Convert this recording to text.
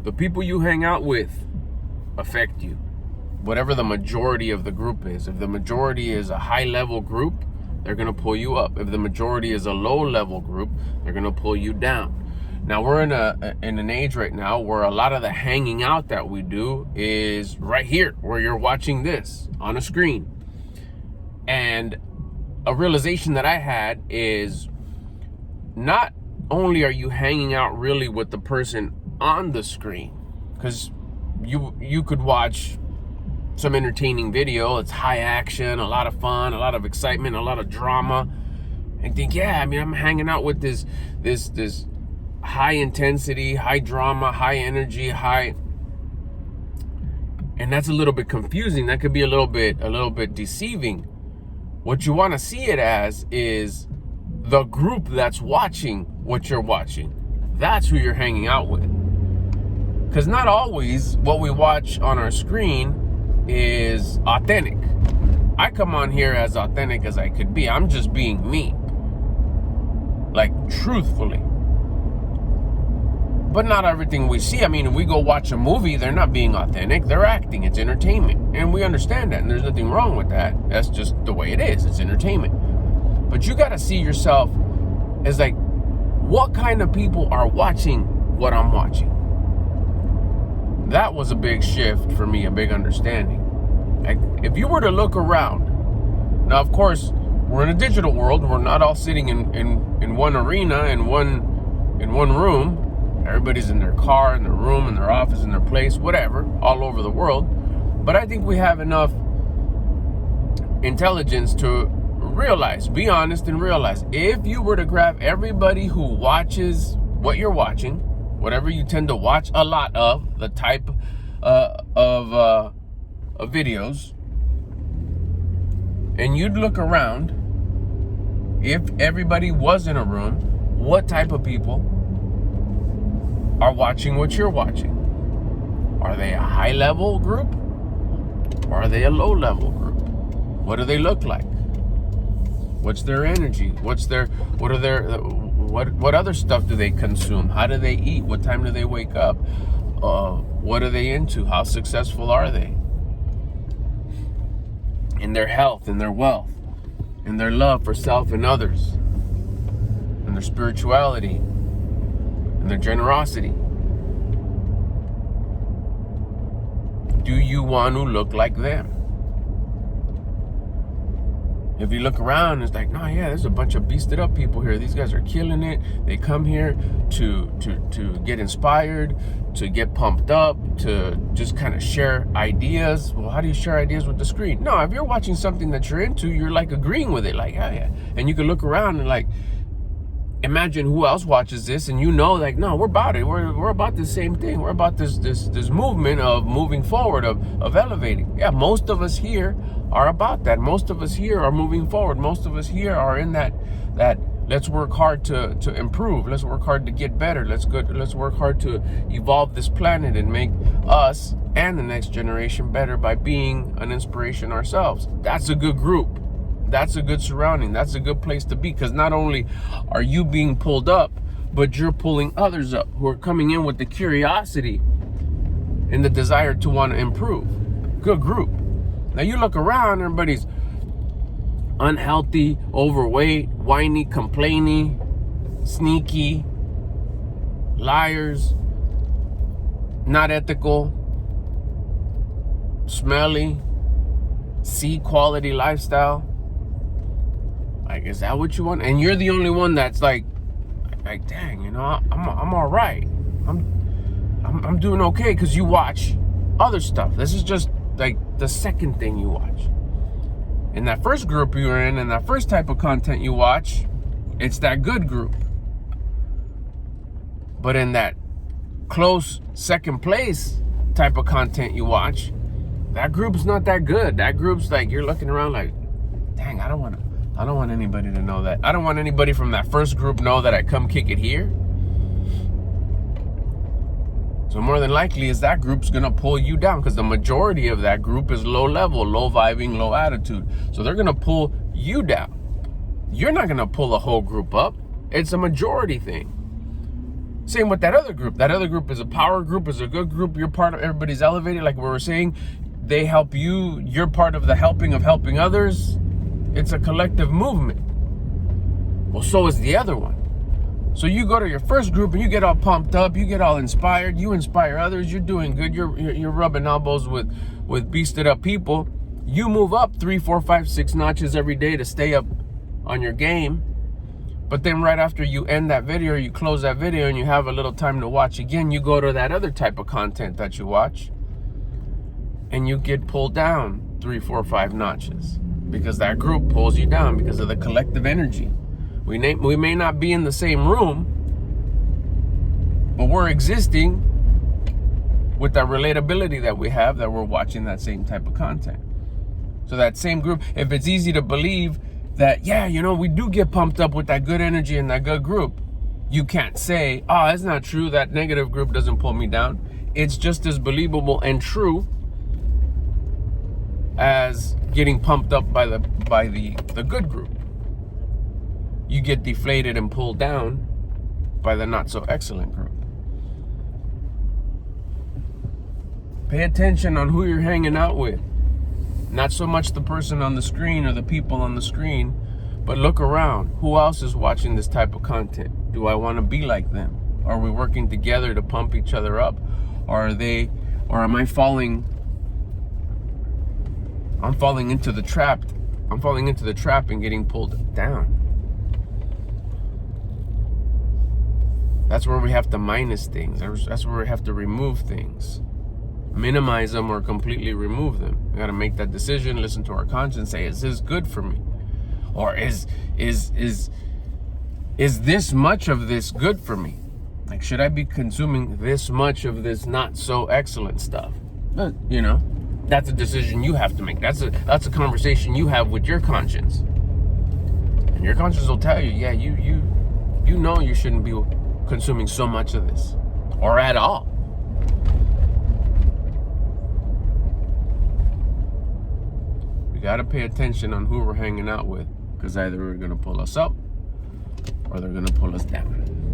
The people you hang out with affect you. Whatever the majority of the group is. If the majority is a high-level group, they're going to pull you up. If the majority is a low-level group, they're going to pull you down. Now, we're in an age right now where a lot of the hanging out that we do is right here, where you're watching this on a screen. And a realization that I had is not only are you hanging out really with the person on the screen, because you could watch some entertaining video, it's high action, a lot of fun, a lot of excitement, a lot of drama, and think, yeah, I mean, I'm hanging out with this high intensity, high drama, high energy, high, and that's a little bit confusing. That could be a little bit deceiving. What you want to see it as is the group that's watching what you're watching. That's who you're hanging out with. Because not always what we watch on our screen is authentic. I come on here as authentic as I could be. I'm just being me. Like, truthfully. But not everything we see. I mean, if we go watch a movie, they're not being authentic. They're acting. It's entertainment. And we understand that. And there's nothing wrong with that. That's just the way it is. It's entertainment. But you got to see yourself as like, what kind of people are watching what I'm watching? That was a big shift for me, a big understanding. Like, if you were to look around, now, of course, we're in a digital world. We're not all sitting in one arena, in one room. Everybody's in their car, in their room, in their office, in their place, whatever, all over the world. But I think we have enough intelligence to realize, be honest and realize, if you were to grab everybody who watches what you're watching, whatever you tend to watch a lot of, the type of videos, and you'd look around, if everybody was in a room, what type of people are watching what you're watching? Are they a high-level group? Or are they a low-level group? What do they look like? What's their energy? What other stuff do they consume? How do they eat? What time do they wake up? What are they into? How successful are they? In their health, in their wealth, in their love for self and others, in their spirituality, and their generosity. Do you want to look like them? If you look around, it's like, no, yeah, there's a bunch of beasted up people here. These guys are killing it. They come here to get inspired, to get pumped up, to just kind of share ideas. Well, how do you share ideas with the screen? No, if you're watching something that you're into, you're like agreeing with it, like, yeah. And you can look around and like, imagine who else watches this, and you know, like, no, we're about it. We're about the same thing. We're about this movement of moving forward, of elevating. Yeah, most of us here are about that. Most of us here are moving forward. Most of us here are in that let's work hard to improve. Let's work hard to get better. Let's work hard to evolve this planet and make us and the next generation better by being an inspiration ourselves. That's a good group. That's a good surrounding. That's a good place to be, because not only are you being pulled up, but you're pulling others up who are coming in with the curiosity and the desire to want to improve. Good group. Now you look around, everybody's unhealthy, overweight, whiny, complaining, sneaky, liars, not ethical, smelly, C-quality lifestyle. Like, is that what you want? And you're the only one that's like, dang, you know, I'm all right. I'm doing okay, because you watch other stuff. This is just like the second thing you watch. In that first group you were in, and that first type of content you watch, it's that good group. But in that close second place type of content you watch, that group's not that good. That group's like, you're looking around like, dang, I don't want anybody to know that. I don't want anybody from that first group know that I come kick it here. So more than likely is that group's gonna pull you down, because the majority of that group is low level, low vibing, low attitude. So they're gonna pull you down. You're not gonna pull the whole group up. It's a majority thing. Same with that other group. That other group is a power group, is a good group. You're part of, everybody's elevated. Like we were saying, they help you. You're part of the helping others. It's a collective movement. Well, so is the other one. So you go to your first group and you get all pumped up, you get all inspired, you inspire others, you're doing good, you're rubbing elbows with beasted up people. You move up 3, 4, 5, 6 notches every day to stay up on your game. But then right after you end that video, you close that video and you have a little time to watch again, you go to that other type of content that you watch and you get pulled down 3, 4, 5 notches because that group pulls you down because of the collective energy. We may not be in the same room, but we're existing with that relatability that we have, that we're watching that same type of content. So that same group, if it's easy to believe that, yeah, you know, we do get pumped up with that good energy in that good group, you can't say, oh, it's not true, that negative group doesn't pull me down. It's just as believable and true as getting pumped up by the good group. You get deflated and pulled down by the not so excellent group. Pay attention on who you're hanging out with. Not so much the person on the screen or the people on the screen, but look around. Who else is watching this type of content? Do I want to be like them? Are we working together to pump each other up? Or am I falling? I'm falling into the trap. I'm falling into the trap and getting pulled down. That's where we have to minus things. That's where we have to remove things. Minimize them or completely remove them. We got to make that decision, listen to our conscience, say, is this good for me? Or is this much of this good for me? Like, should I be consuming this much of this not so excellent stuff? But, you know, that's a decision you have to make. That's a conversation you have with your conscience. And your conscience will tell you, yeah, you know you shouldn't be consuming so much of this, or at all. We got to pay attention on who we're hanging out with, because either we're going to pull us up or they're going to pull us down.